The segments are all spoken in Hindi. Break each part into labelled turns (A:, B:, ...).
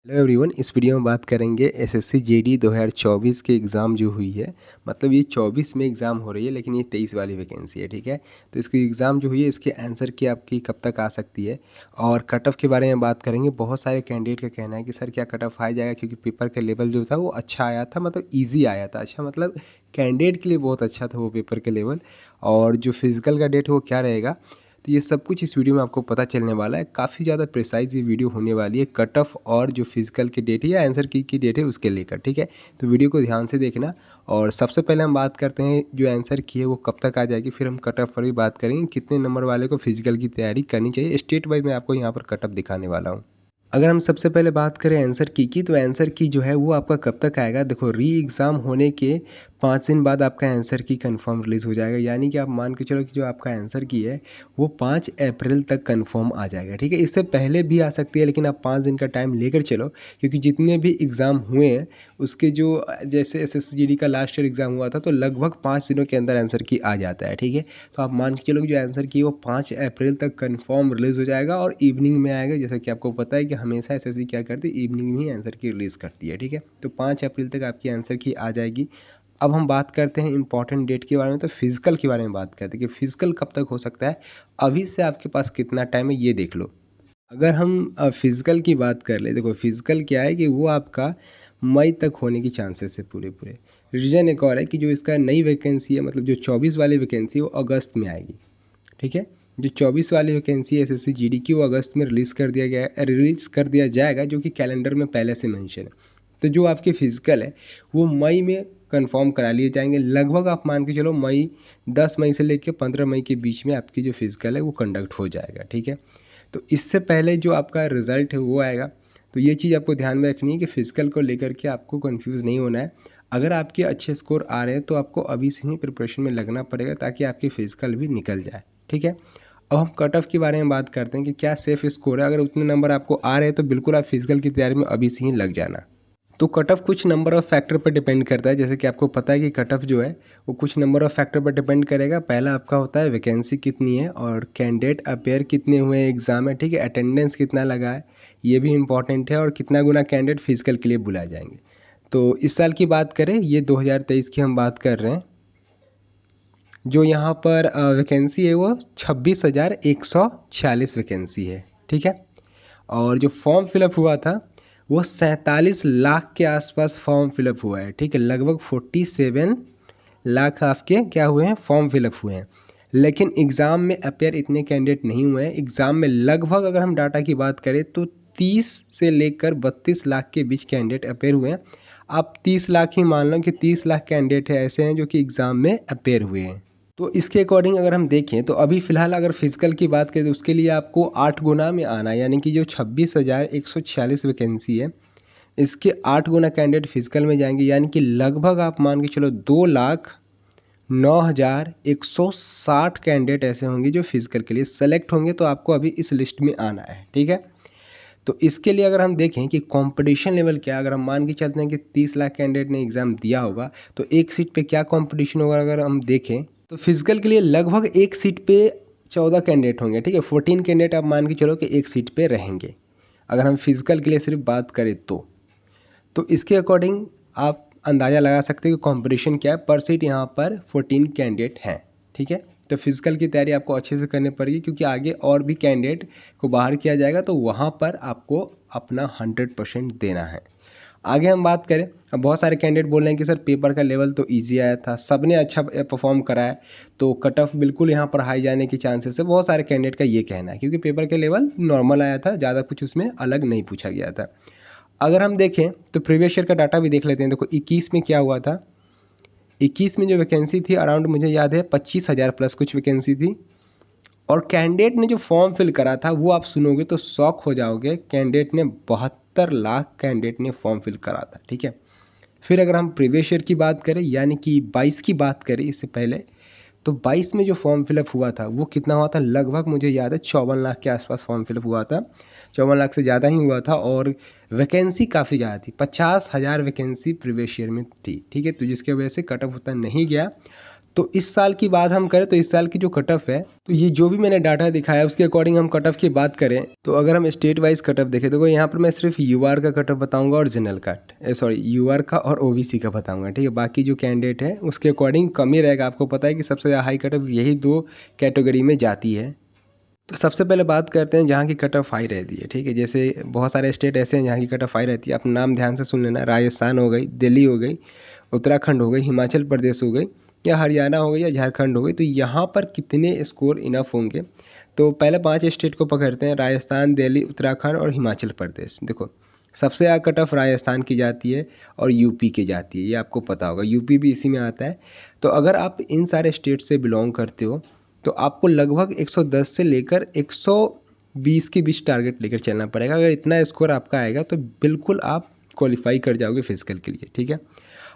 A: हेलो एवरीवन, इस वीडियो में बात करेंगे एसएससी जीडी 2024 के एग्ज़ाम जो हुई है। मतलब ये 24 में एग्ज़ाम हो रही है, लेकिन ये 23 वाली वैकेंसी है। ठीक है, तो इसकी एग्ज़ाम जो हुई है, इसके आंसर की आपकी कब तक आ सकती है और कट ऑफ के बारे में बात करेंगे। बहुत सारे कैंडिडेट का कहना है कि सर क्या कट ऑफ आ जाएगा, क्योंकि पेपर का लेवल जो था वो अच्छा आया था, मतलब ईजी आया था। अच्छा, मतलब कैंडिडेट के लिए बहुत अच्छा था वो पेपर का लेवल। और जो फिजिकल का डेट है वो क्या रहेगा, तो ये सब कुछ इस वीडियो में आपको पता चलने वाला है। काफ़ी ज़्यादा प्रिसाइज ये वीडियो होने वाली है, कट ऑफ और जो फिजिकल की डेट है या आंसर की डेट है उसके लेकर। ठीक है, तो वीडियो को ध्यान से देखना। और सबसे पहले हम बात करते हैं जो आंसर की है वो कब तक आ जाएगी, फिर हम कट ऑफ पर भी बात करेंगे कितने नंबर वाले को फिजिकल की तैयारी करनी चाहिए। स्टेट वाइज मैं आपको यहाँ पर कट ऑफ दिखाने वाला हूँ। अगर हम सबसे पहले बात करें आंसर की तो आंसर की जो है वो आपका कब तक आएगा। देखो, री एग्ज़ाम होने के 5 दिन बाद आपका आंसर की कंफर्म रिलीज़ हो जाएगा। यानी कि आप मान के चलो कि जो आपका आंसर की है वो 5 अप्रैल तक कंफर्म आ जाएगा। ठीक है, इससे पहले भी आ सकती है, लेकिन आप 5 दिन का टाइम लेकर चलो, क्योंकि जितने भी एग्ज़ाम हुए हैं उसके जो जैसे एसएसजीडी का लास्ट ईयर एग्ज़ाम हुआ था तो लगभग 5 दिनों के अंदर आंसर की आ जाता है। ठीक है, तो आप मान के चलो कि जो आंसर की वो 5 अप्रैल तक कंफर्म रिलीज़ हो जाएगा और इवनिंग में आएगा। जैसा कि आपको पता है कि हमेशा एसएससी क्या करती है, इवनिंग में ही आंसर की रिलीज़ करती है। ठीक है, तो 5 अप्रैल तक आपकी आंसर की आ जाएगी। अब हम बात करते हैं इंपॉर्टेंट डेट के बारे में, तो फिजिकल के बारे में बात करते हैं कि फिजिकल कब तक हो सकता है। अभी से आपके पास कितना टाइम है ये देख लो। अगर हम फिजिकल की बात कर ले, देखो फिजिकल क्या है कि वो आपका मई तक होने की चांसेस है पूरे पूरे। रीज़न एक और है कि जो इसका नई वैकेंसी है, मतलब जो 24 वाली वैकेंसी है वो अगस्त में आएगी। ठीक है, जो 24 वाली वैकेंसी है एसएससी जीडी की वो अगस्त में रिलीज़ कर दिया जाएगा, जो कि कैलेंडर में पहले से मेंशन है। तो जो आपके फिजिकल है वो मई में कंफर्म करा लिए जाएंगे। लगभग आप मान के चलो 10 मई से लेकर 15 मई के बीच में आपकी जो फिजिकल है वो कंडक्ट हो जाएगा। ठीक है, तो इससे पहले जो आपका रिज़ल्ट है वो आएगा। तो ये चीज़ आपको ध्यान में रखनी है कि फिजिकल को लेकर के आपको कंफ्यूज नहीं होना है। अगर आपके अच्छे स्कोर आ रहे हैं तो आपको अभी से ही प्रिपरेशन में लगना पड़ेगा, ताकि आपकी फिजिकल भी निकल जाए। ठीक है, अब हम कट ऑफ के बारे में बात करते हैं कि क्या सेफ स्कोर है। अगर उतने नंबर आपको आ रहे हैं तो बिल्कुल आप फिजिकल की तैयारी में अभी से ही लग जाना। तो कट ऑफ कुछ नंबर ऑफ फैक्टर पर डिपेंड करता है। जैसे कि आपको पता है कि कट ऑफ जो है वो कुछ नंबर ऑफ फैक्टर पर डिपेंड करेगा। पहला आपका होता है वैकेंसी कितनी है और कैंडिडेट अपेयर कितने हुए हैं एग्ज़ाम में। ठीक है, अटेंडेंस कितना लगा है ये भी इंपॉर्टेंट है, और कितना गुना कैंडिडेट फिजिकल के लिए बुलाए जाएंगे। तो इस साल की बात करें, ये 2023 की हम बात कर रहे हैं, जो यहाँ पर वैकेंसी है वो 26,146 वैकेंसी है। ठीक है, और जो फॉर्म फिलअप हुआ था वो 47 लाख के आसपास फॉर्म फिलअप हुआ है। ठीक है, लगभग 47 लाख आपके क्या हुए हैं, फॉर्म फिलअप हुए हैं। लेकिन एग्ज़ाम में अपेयर इतने कैंडिडेट नहीं हुए हैं। एग्ज़ाम में लगभग अगर हम डाटा की बात करें तो 30 से लेकर 32 लाख के बीच कैंडिडेट अपेयर हुए हैं। आप 30 लाख ही मान लो कि 30 लाख कैंडिडेट ऐसे हैं जो कि एग्ज़ाम में अपेयर हुए हैं। तो इसके अकॉर्डिंग अगर हम देखें तो अभी फ़िलहाल अगर फिजिकल की बात करें तो उसके लिए आपको 8 गुना में आना है। यानी कि जो 26,146 वैकेंसी है इसके 8 गुना कैंडिडेट फिजिकल में जाएंगे। यानी कि लगभग आप मान के चलो 2,09,160 कैंडिडेट ऐसे होंगे जो फिजिकल के लिए सेलेक्ट होंगे। तो आपको अभी इस लिस्ट में आना है। ठीक है, तो इसके लिए अगर हम देखें कि कंपटीशन लेवल क्या है, अगर हम मान के चलते हैं कि 30 लाख कैंडिडेट ने एग्ज़ाम दिया होगा तो एक सीट पे क्या कंपटीशन होगा। अगर हम देखें तो फिजिकल के लिए लगभग एक सीट पे 14 कैंडिडेट होंगे। ठीक है, 14 कैंडिडेट आप मान के चलो कि एक सीट पे रहेंगे, अगर हम फिजिकल के लिए सिर्फ बात करें तो इसके अकॉर्डिंग आप अंदाज़ा लगा सकते हो कि कंपटीशन क्या है। पर सीट यहाँ पर 14 कैंडिडेट हैं। ठीक है, तो फिजिकल की तैयारी आपको अच्छे से करनी पड़ेगी, क्योंकि आगे और भी कैंडिडेट को बाहर किया जाएगा, तो वहाँ पर आपको अपना 100% देना है। आगे हम बात करें, अब बहुत सारे कैंडिडेट बोल रहे हैं कि सर पेपर का लेवल तो इजी आया था, सबने अच्छा परफॉर्म करा है, तो कट ऑफ बिल्कुल यहाँ पर हाई जाने की चांसेस है। बहुत सारे कैंडिडेट का ये कहना है, क्योंकि पेपर का लेवल नॉर्मल आया था, ज़्यादा कुछ उसमें अलग नहीं पूछा गया था। अगर हम देखें तो प्रीवियस ईयर का डाटा भी देख लेते हैं। देखो 21 में क्या हुआ था, 21 में जो वैकेंसी थी अराउंड मुझे याद है 25,000 प्लस कुछ वैकेंसी थी। और कैंडिडेट ने जो फॉर्म फिल करा था वो आप सुनोगे तो शॉक हो जाओगे। कैंडिडेट ने 72 लाख कैंडिडेट ने फॉर्म फिल करा था। ठीक है, फिर अगर हम प्रीवियस ईयर की बात करें यानी कि 22 की बात करें इससे पहले, तो 22 में जो फॉर्म फिलअप हुआ था वो कितना हुआ था, लगभग मुझे याद है 54 लाख के आसपास फॉर्म फिलअप हुआ था। 54 लाख से ज़्यादा ही हुआ था, और वैकेंसी काफ़ी ज़्यादा थी, 50,000 वैकेंसी प्रीवियस ईयर में थी। ठीक है, तो जिसकी वजह से कट ऑफ उतना नहीं गया। तो इस साल की बात हम करें तो इस साल की जो कट ऑफ है, तो ये जो भी मैंने डाटा दिखाया उसके अकॉर्डिंग हम कट ऑफ की बात करें तो अगर हम स्टेट वाइज कट ऑफ देखें तो यहाँ पर मैं सिर्फ यूआर का कट ऑफ बताऊंगा और जनरल का यूआर का और ओबीसी का बताऊंगा, ठीक है। बाकी जो कैंडिडेट है उसके अकॉर्डिंग कम ही रहेगा। आपको पता है कि सबसे ज़्यादा हाई कट ऑफ यही 2 कैटेगरी में जाती है। तो सबसे पहले बात करते हैं जहाँ की कट ऑफ हाई रहती है, ठीक है। जैसे बहुत सारे स्टेट ऐसे हैं जहाँ की कट ऑफ हाई रहती है, आप नाम ध्यान से सुन लेना। राजस्थान हो गई, दिल्ली हो गई, उत्तराखंड हो गई, हिमाचल प्रदेश हो गई, या हरियाणा हो गई, या झारखंड हो गई। तो यहाँ पर कितने स्कोर इनफ होंगे, तो पहले 5 स्टेट को पकड़ते हैं, राजस्थान, दिल्ली, उत्तराखंड और हिमाचल प्रदेश। देखो सबसे ज़्यादा कट ऑफ राजस्थान की जाती है और यूपी की जाती है, ये आपको पता होगा, यूपी भी इसी में आता है। तो अगर आप इन सारे स्टेट से बिलोंग करते हो तो आपको लगभग 110 से लेकर 120 के बीच टारगेट लेकर चलना पड़ेगा। अगर इतना स्कोर आपका आएगा तो बिल्कुल आप क्वालिफाई कर जाओगे फिजिकल के लिए, ठीक है।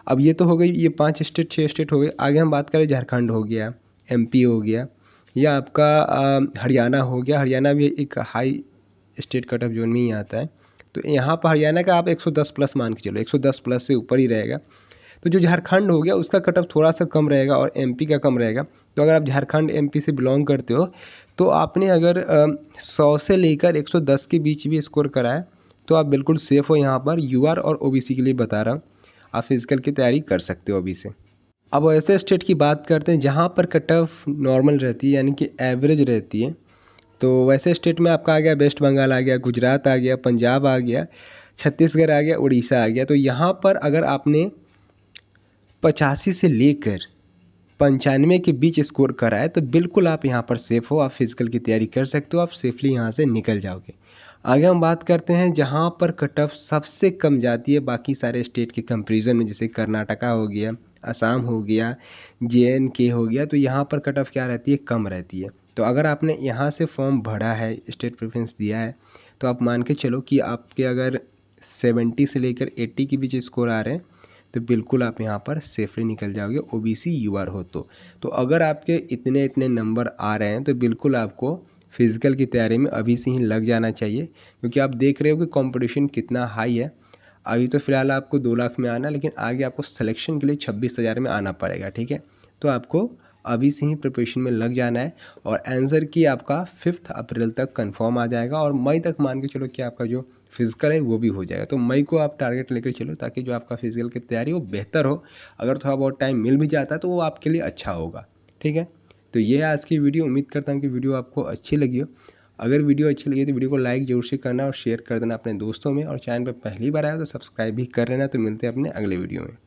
A: अब ये तो हो गई, ये 5 स्टेट 6 स्टेट हो गए। आगे हम बात करें, झारखंड हो गया, एमपी हो गया, या आपका हरियाणा हो गया। हरियाणा भी एक high state cut off zone में ही आता है। तो यहाँ पर हरियाणा का आप 110 प्लस मान के चलो, 110 प्लस से ऊपर ही रहेगा। तो जो झारखंड हो गया उसका कट ऑफ थोड़ा सा कम रहेगा और एमपी का कम रहेगा। तो अगर आप झारखंड एमपी से बिलोंग करते हो तो आपने अगर 100 से लेकर 110 के बीच भी स्कोर करा है तो आप बिल्कुल सेफ़ हो। यहाँ पर यूआर और ओबीसी के लिए बता रहा हूँ, आप फिजिकल की तैयारी कर सकते हो अभी से। अब ऐसे स्टेट की बात करते हैं जहाँ पर कट ऑफ नॉर्मल रहती है, यानी कि एवरेज रहती है। तो वैसे स्टेट में आपका आ गया वेस्ट बंगाल आ गया, गुजरात आ गया, पंजाब आ गया, छत्तीसगढ़ आ गया, उड़ीसा आ गया। तो यहाँ पर अगर आपने 85 से लेकर 95 के बीच स्कोर करा है तो बिल्कुल आप यहाँ पर सेफ़ हो, आप फिजिकल की तैयारी कर सकते हो, आप सेफली यहाँ से निकल जाओगे। आगे हम बात करते हैं जहाँ पर कट ऑफ सबसे कम जाती है बाकी सारे स्टेट के कंपैरिजन में, जैसे कर्नाटका हो गया, असम हो गया, जेएनके हो गया। तो यहाँ पर कट ऑफ क्या रहती है, कम रहती है। तो अगर आपने यहाँ से फॉर्म भरा है, स्टेट प्रेफरेंस दिया है, तो आप मान के चलो कि आपके अगर 70 से लेकर 80 के बीच स्कोर आ रहे हैं तो बिल्कुल आप यहाँ पर सेफली निकल जाओगे, ओबीसी यूआर हो तो अगर आपके इतने इतने नंबर आ रहे हैं तो बिल्कुल आपको फिजिकल की तैयारी में अभी से ही लग जाना चाहिए, क्योंकि आप देख रहे हो कि कंपटीशन कितना हाई है। अभी तो फिलहाल आपको 2 लाख में आना, लेकिन आगे आपको सिलेक्शन के लिए 26,000 में आना पड़ेगा, ठीक है। तो आपको अभी से ही प्रिपरेशन में लग जाना है और आंसर की आपका 5 अप्रैल तक कंफर्म आ जाएगा और मई तक मान के चलो कि आपका जो फिजिकल है वो भी हो जाएगा। तो मई को आप टारगेट लेकर चलो ताकि जो आपका फिजिकल की तैयारी वो बेहतर हो। अगर थोड़ा बहुत टाइम मिल भी जाता है तो वो आपके लिए अच्छा होगा, ठीक है। तो ये है आज की वीडियो। उम्मीद करता हूँ कि वीडियो आपको अच्छी लगी हो। अगर वीडियो अच्छी लगी तो वीडियो को लाइक जरूर से करना और शेयर कर देना अपने दोस्तों में, और चैनल पर पहली बार आया तो सब्सक्राइब भी कर लेना। तो मिलते हैं अपने अगले वीडियो में।